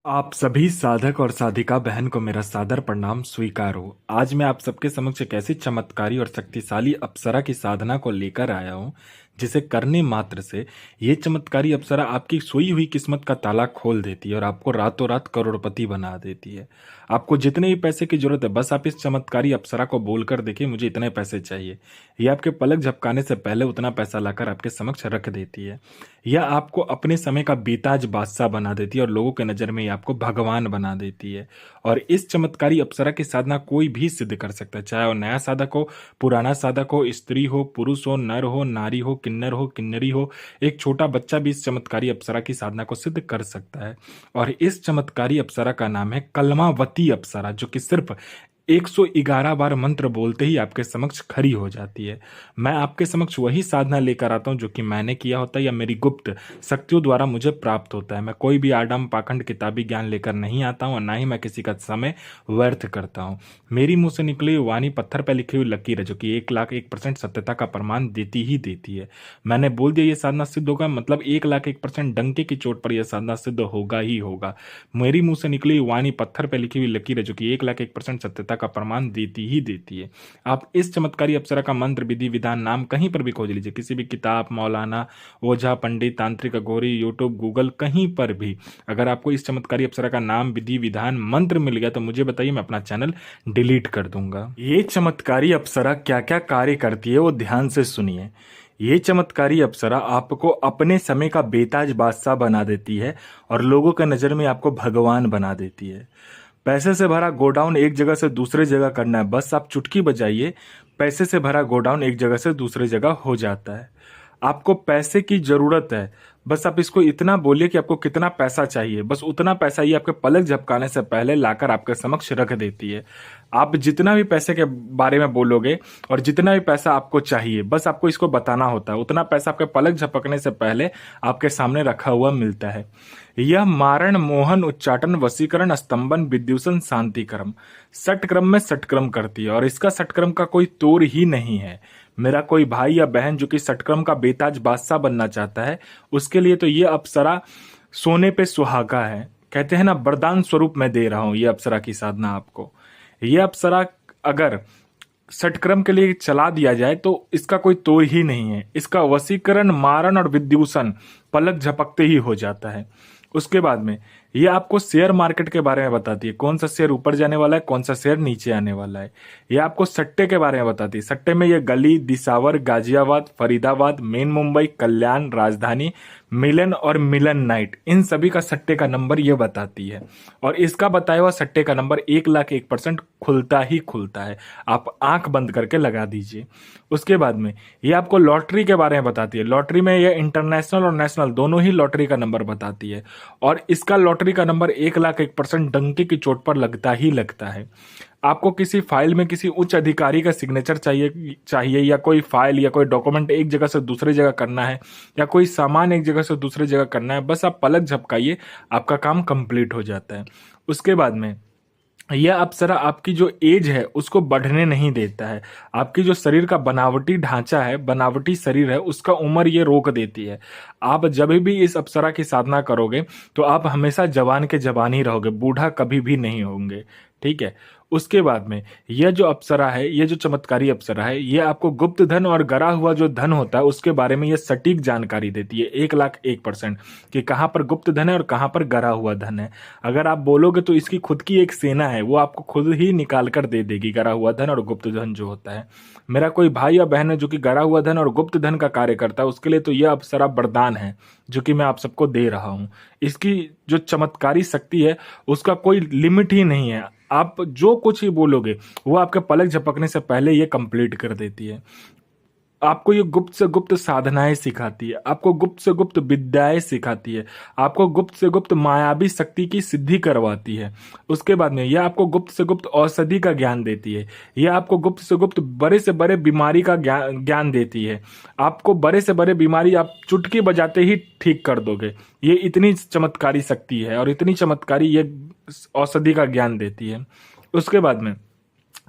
आप सभी साधक और साधिका बहन को मेरा सादर प्रणाम स्वीकार हो। आज मैं आप सबके समक्ष एक ऐसी चमत्कारी और शक्तिशाली अप्सरा की साधना को लेकर आया हूं, जिसे करने मात्र से ये चमत्कारी अप्सरा आपकी सोई हुई किस्मत का ताला खोल देती है और आपको रातों रात करोड़पति बना देती है। आपको जितने भी पैसे की जरूरत है, बस आप इस चमत्कारी अप्सरा को बोलकर देखिए, मुझे इतने पैसे चाहिए। ये आपके पलक झपकाने से पहले उतना पैसा लाकर आपके समक्ष रख देती है। यह आपको अपने समय का बेताज बादशाह बना देती है और लोगों के नज़र में ये आपको भगवान बना देती है। और इस चमत्कारी अप्सरा की साधना कोई भी सिद्ध कर सकता है, चाहे वो नया साधक हो, पुराना साधक हो, स्त्री हो, पुरुष हो, नर हो, नारी हो, किन्नर हो, किन्नरी हो। एक छोटा बच्चा भी इस चमत्कारी अप्सरा की साधना को सिद्ध कर सकता है। और इस चमत्कारी अप्सरा का नाम है कलमावती अप्सरा, जो कि सिर्फ 111 बार मंत्र बोलते ही आपके समक्ष खड़ी हो जाती है। मैं आपके समक्ष वही साधना लेकर आता हूँ जो कि मैंने किया होता है या मेरी गुप्त शक्तियों द्वारा मुझे प्राप्त होता है। मैं कोई भी आडम पाखंड किताबी ज्ञान लेकर नहीं आता हूँ और ना ही मैं किसी का समय व्यर्थ करता हूँ। मेरी मुंह से निकली हुई वाणी पत्थर पर लिखी हुई लकीर है, जो कि 1,01% सत्यता का प्रमाण देती ही देती है। मैंने बोल दिया ये साधना सिद्ध होगा, मतलब 1,01% डंके की चोट पर यह साधना सिद्ध होगा ही होगा। मेरी मुंह से निकली हुई वाणी पत्थर पर लिखी हुई लकीर है, जो कि 1,01% सत्यता का प्रमाण देती ही देती है। आप इस चमत्कारी अप्सरा का मंत्र विधि विधान नाम कहीं पर भी खोज लीजिए, किसी भी किताब, मौलाना, ओझा, पंडित, तांत्रिक, अघोरी, यूट्यूब, गूगल, कहीं पर भी अगर आपको इस चमत्कारी अप्सरा का नाम, विधि विधान, मंत्र मिल गया तो मुझे बताइए, मैं अपना चैनल डिलीट कर दूंगा। ये चमत्कारी अप्सरा क्या क्या कार्य करती है वो ध्यान से सुनिए। ये चमत्कारी अप्सरा आपको अपने समय का बेताज बादशाह बना देती है और लोगों के नज़र में आपको भगवान बना देती है। पैसे से भरा गोडाउन एक जगह से दूसरे जगह करना है, बस आप चुटकी बजाइए, पैसे से भरा गोडाउन एक जगह से दूसरे जगह हो जाता है। आपको पैसे की जरूरत है, बस आप इसको इतना बोलिए कि आपको कितना पैसा चाहिए, बस उतना पैसा ये आपके पलक झपकाने से पहले लाकर आपके समक्ष रख देती है। आप जितना भी पैसे के बारे में बोलोगे और जितना भी पैसा आपको चाहिए, बस आपको इसको बताना होता है, उतना पैसा आपके पलक झपकने से पहले आपके सामने रखा हुआ मिलता है। यह मारण, मोहन, उच्चाटन, वशीकरण, स्तंभन, विद्युषण, शांतिक्रम, षटक्रम में षटक्रम करती है और इसका षटक्रम का कोई तोड़ ही नहीं है। मेरा कोई भाई या बहन जो कि षटक्रम का बेताज बादशाह बनना चाहता है, उसके लिए तो ये अप्सरा सोने पे सुहागा है। कहते हैं ना, वरदान स्वरूप मैं दे रहा हूं ये अप्सरा की साधना आपको। ये अप्सरा अगर षटक्रम के लिए चला दिया जाए तो इसका कोई तोड़ ही नहीं है। इसका वशीकरण, मारण और विद्युषण पलक झपकते ही हो जाता है। उसके बाद में ये आपको शेयर मार्केट के बारे में बताती है, कौन सा शेयर ऊपर जाने वाला है, कौन सा शेयर नीचे आने वाला है। ये आपको सट्टे के बारे में बताती है, सट्टे में ये गली, दिसावर, गाजियाबाद, फरीदाबाद, मेन मुंबई, कल्याण, राजधानी, मिलन और मिलन नाइट, इन सभी का सट्टे का नंबर ये बताती है। और इसका बताया हुआ सट्टे का नंबर 1,01% खुलता ही खुलता है। आप आंख बंद करके लगा दीजिए। उसके बाद में ये आपको लॉटरी के बारे में बताती है। लॉटरी में ये इंटरनेशनल और नेशनल दोनों ही लॉटरी का नंबर बताती है और इसका लॉटरी का नंबर 1,01% डंके की चोट पर लगता ही लगता है। आपको किसी फाइल में किसी उच्च अधिकारी का सिग्नेचर चाहिए या कोई फाइल या कोई डॉक्यूमेंट एक जगह से दूसरी जगह करना है या कोई सामान एक जगह से दूसरी जगह करना है, बस आप पलक झपकाइए, आपका काम कंप्लीट हो जाता है। उसके बाद में यह अप्सरा आपकी जो एज है उसको बढ़ने नहीं देता है। आपकी जो शरीर का बनावटी ढांचा है, बनावटी शरीर है, उसका उम्र ये रोक देती है। आप जब भी इस अप्सरा की साधना करोगे तो आप हमेशा जवान के जवान ही रहोगे, बूढ़ा कभी भी नहीं होंगे। ठीक है। उसके बाद में यह जो अप्सरा है, ये जो चमत्कारी अप्सरा है, ये आपको गुप्त धन और गरा हुआ जो धन होता है उसके बारे में ये सटीक जानकारी देती है 1,01% कि कहाँ पर गुप्त धन है और कहाँ पर गरा हुआ धन है। अगर आप बोलोगे तो इसकी खुद की एक सेना है, वो आपको खुद ही निकाल कर दे देगी गरा हुआ धन और गुप्त धन जो होता है। मेरा कोई भाई या बहन है जो कि गरा हुआ धन और गुप्त धन का कार्य करता है, उसके लिए तो यह अप्सरा वरदान है जो कि मैं आप सबको दे रहा हूँ। इसकी जो चमत्कारी शक्ति है उसका कोई लिमिट ही नहीं है। आप जो कुछ ही बोलोगे वो आपके पलक झपकने से पहले ये कंप्लीट कर देती है। आपको ये गुप्त से गुप्त साधनाएं सिखाती है, आपको गुप्त से गुप्त विद्याएं सिखाती है, आपको गुप्त से गुप्त मायावी शक्ति की सिद्धि करवाती है। उसके बाद में यह आपको गुप्त से गुप्त औषधि का ज्ञान देती है। यह आपको गुप्त से गुप्त बड़े से बड़े बीमारी का ज्ञान देती है। आपको बड़े से बड़े बीमारी आप चुटकी बजाते ही ठीक कर दोगे। ये इतनी चमत्कारी शक्ति है और इतनी चमत्कारी ये औषधि का ज्ञान देती है। उसके बाद में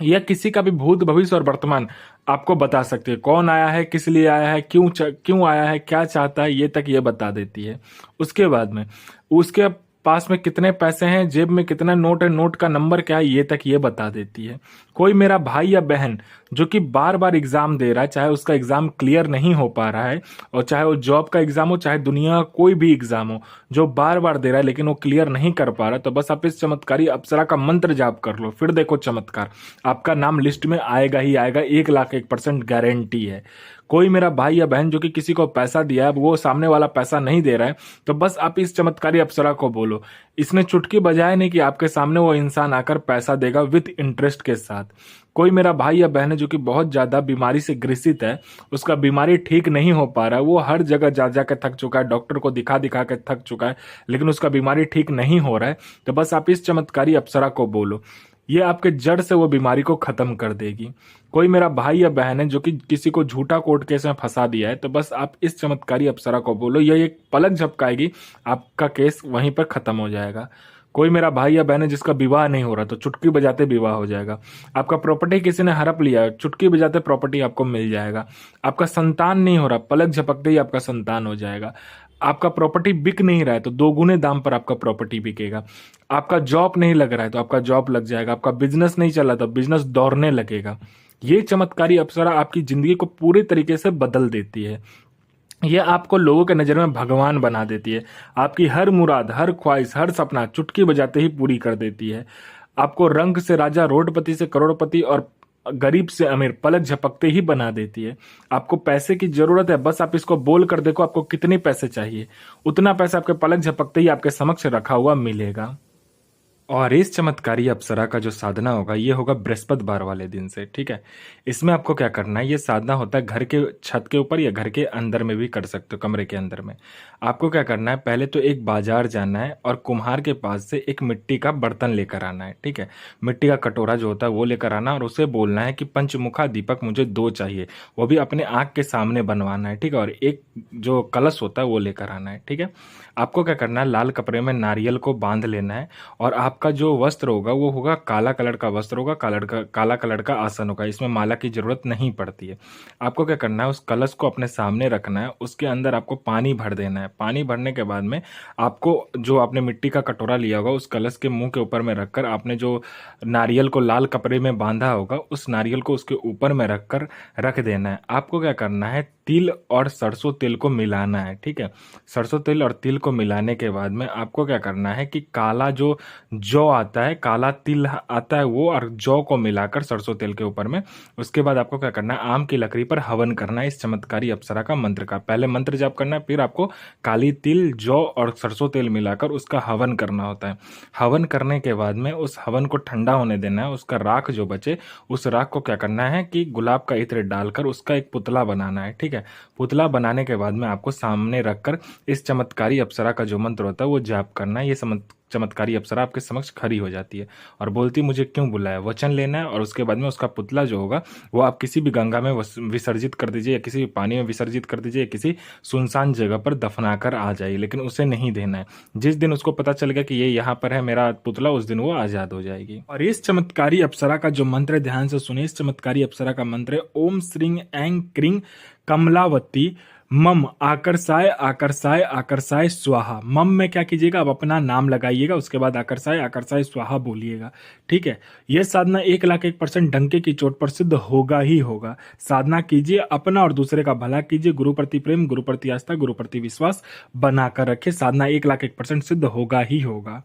यह किसी का भी भूत, भविष्य और वर्तमान आपको बता सकती है। कौन आया है, किस लिए आया है, क्यों आया है, क्या चाहता है, ये तक ये बता देती है। उसके बाद में उसके पास में कितने पैसे हैं, जेब में कितना नोट है, नोट का नंबर क्या है, ये तक ये बता देती है। कोई मेरा भाई या बहन जो कि बार बार एग्जाम दे रहा है, चाहे उसका एग्जाम क्लियर नहीं हो पा रहा है, और चाहे वो जॉब का एग्जाम हो, चाहे दुनिया का कोई भी एग्जाम हो, जो बार बार दे रहा है लेकिन वो क्लियर नहीं कर पा रहा, तो बस आप इस चमत्कारी अप्सरा का मंत्र जाप कर लो, फिर देखो चमत्कार, आपका नाम लिस्ट में आएगा ही आएगा, 1,01,000% गारंटी है। कोई मेरा भाई या बहन जो कि किसी को पैसा दिया है, वो सामने वाला पैसा नहीं दे रहा है, तो बस आप इस चमत्कारी अप्सरा को बोलो। इसने चुटकी बजाए नहीं कि आपके सामने वो इंसान आकर पैसा देगा विद इंटरेस्ट के साथ। कोई मेरा भाई या बहन है जो कि बहुत ज्यादा बीमारी से ग्रसित है, उसका बीमारी ठीक नहीं हो पा रहा है, वो हर जगह जा जा के थक चुका है, डॉक्टर को दिखा दिखा के थक चुका है, लेकिन उसका बीमारी ठीक नहीं हो रहा है, तो बस आप इस चमत्कारी अप्सरा को बोलो, ये आपके जड़ से वो बीमारी को खत्म कर देगी। कोई मेरा भाई या बहन है जो कि किसी को झूठा कोर्ट केस में फंसा दिया है, तो बस आप इस चमत्कारी अप्सरा को बोलो, यह एक पलक झपकाएगी, आपका केस वहीं पर खत्म हो जाएगा। कोई मेरा भाई या बहन है जिसका विवाह नहीं हो रहा, तो चुटकी बजाते विवाह हो जाएगा। आपका प्रॉपर्टी किसी ने हड़प लिया है, चुटकी बजाते प्रॉपर्टी आपको मिल जाएगा। आपका संतान नहीं हो रहा, पलक झपकते ही आपका संतान हो जाएगा। आपका प्रॉपर्टी बिक नहीं रहा है, तो 2 गुने दाम पर आपका प्रॉपर्टी बिकेगा। आपका जॉब नहीं लग रहा है, तो आपका जॉब लग जाएगा। आपका बिजनेस नहीं चला, तो बिजनेस दौड़ने लगेगा। ये चमत्कारी अप्सरा आपकी जिंदगी को पूरी तरीके से बदल देती है। ये आपको लोगों के नजर में भगवान बना देती है। आपकी हर मुराद, हर ख्वाहिश, हर सपना चुटकी बजाते ही पूरी कर देती है। आपको रंग से राजा, रोडपति से करोड़पति और गरीब से अमीर पलक झपकते ही बना देती है। आपको पैसे की जरूरत है, बस आप इसको बोल कर देखो आपको कितने पैसे चाहिए, उतना पैसा आपके पलक झपकते ही आपके समक्ष रखा हुआ मिलेगा। और इस चमत्कारी अप्सरा का जो साधना होगा ये होगा बृहस्पतिवार वाले दिन से, ठीक है। इसमें आपको क्या करना है, ये साधना होता है घर के छत के ऊपर या घर के अंदर में भी कर सकते हो, कमरे के अंदर में। आपको क्या करना है, पहले तो एक बाजार जाना है और कुम्हार के पास से एक मिट्टी का बर्तन लेकर आना है, ठीक है। मिट्टी का कटोरा जो होता है वो लेकर आना, और उसे बोलना है कि पंचमुखा दीपक मुझे 2 चाहिए, वो भी अपने आंख के सामने बनवाना है, ठीक है। और एक जो कलश होता है वो लेकर आना है, ठीक है। आपको क्या करना है, लाल कपड़े में नारियल को बांध लेना है, और आपका जो वस्त्र होगा वो होगा काला कलर का वस्त्र होगा, काला कलर का आसन होगा, इसमें माला की जरूरत नहीं पड़ती है। आपको क्या करना है, उस कलश को अपने सामने रखना है, उसके अंदर आपको पानी भर देना है। पानी भरने के बाद में आपको जो आपने मिट्टी का कटोरा लिया होगा उस कलश के मुंह के ऊपर में रखकर, आपने जो नारियल को लाल कपड़े में बांधा होगा उस नारियल को उसके ऊपर में रखकर रख देना है। आपको क्या करना है, तिल और सरसों तेल को मिलाना है, ठीक है। सरसों तेल और तिल को मिलाने के बाद में आपको क्या करना है कि काला जो जौ आता है, काला तिल आता है, वो और जौ को मिलाकर सरसों तेल के ऊपर में, उसके बाद आपको क्या करना है, आम की लकड़ी पर हवन करना है इस चमत्कारी अप्सरा का मंत्र का। पहले मंत्र जाप करना है, फिर आपको काली तिल, जौ और सरसों तेल मिलाकर उसका हवन करना होता है। हवन करने के बाद में उस हवन को ठंडा होने देना है। उसका राख जो बचे, उस राख को क्या करना है कि गुलाब का इत्र डालकर उसका एक पुतला बनाना है, ठीक है। पुतला बनाने के बाद में आपको सामने रखकर इस चमत्कारी अप्सरा का जो मंत्र होता है वो जाप करना है। ये चमत्कारी अप्सरा आपके समक्ष खड़ी हो जाती है और बोलती मुझे क्यों बुलाया, वचन लेना है, और उसके बाद में उसका पुतला जो होगा वो आप किसी भी गंगा में विसर्जित कर दीजिए, या किसी भी पानी में विसर्जित कर दीजिए, या किसी सुनसान जगह पर दफनाकर आ जाइए, लेकिन उसे नहीं देना है। जिस दिन उसको पता चल गया कि ये यहाँ पर है मेरा पुतला, उस दिन वो आजाद हो जाएगी। और इस चमत्कारी अप्सरा का जो मंत्र है, ध्यान से सुनिए, इस चमत्कारी अप्सरा का मंत्र है ओम श्रीं ऐं क्रीं कमलावती मम आकर्षाय आकर्षाय आकर्षाय स्वाहा। मम में क्या कीजिएगा, आप अपना नाम लगाइएगा, उसके बाद आकर्षाय आकर्षाय स्वाहा बोलिएगा, ठीक है। यह साधना 1,01,000% डंके की चोट पर सिद्ध होगा ही होगा। साधना कीजिए, अपना और दूसरे का भला कीजिए, गुरु प्रति प्रेम, गुरु प्रति आस्था, गुरु प्रति विश्वास बनाकर रखिए। साधना 1,01,000% सिद्ध होगा ही होगा।